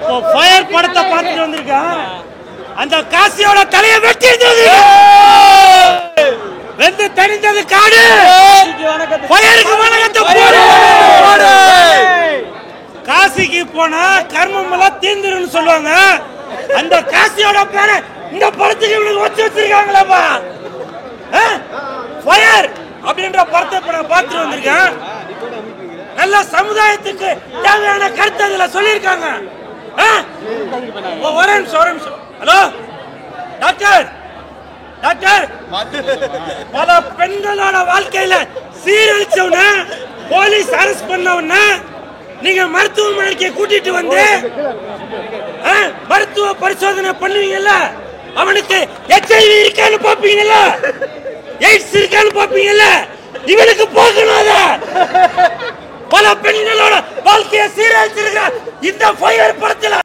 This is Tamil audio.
இப்போ ஃபயர் படத்தை பார்த்துட்டு வந்திருக்கேன். அந்த காசியோட தலையை வெட்டி வெந்து தணிந்தது காடு. ஃபயருக்கு வணக்கத்தை போடு. காசிக்கு போனா கர்மம் எல்லாம் தீர்ந்துருன்னு சொல்லுவாங்க. அந்த காசியோட பேரை இந்த படத்துக்கு இவனுக்கு வச்சு வச்சிருக்காங்களாப்பா. ஃபயர் அப்படின்ற படத்தை பார்த்துட்டு வந்திருக்கேன். நல்ல சமுதாயத்துக்கு தேவையான கருத்து அதுல சொல்லியிருக்காங்க. ஹலோ டாக்டர், டாக்டர், பல பெண்களோட வாழ்க்கையில சீரழிச்சவன போலீஸ் அரெஸ்ட் பண்ணவன நீங்க மருத்துவமனைக்கு கூட்டிட்டு வந்து மருத்துவ பரிசோதனை பண்ணுவீங்கல்ல, அவனுக்கு HIV இருக்கான்னு பாப்பீங்கல்ல, எய்ட்ஸ் இருக்கான்னு பாப்பீங்கல்ல, இவனுக்கு போகணும். பல பெண்களோட வாழ்க்கையை சீரழிச்சிருக்க இந்த ஃபயர் படத்துல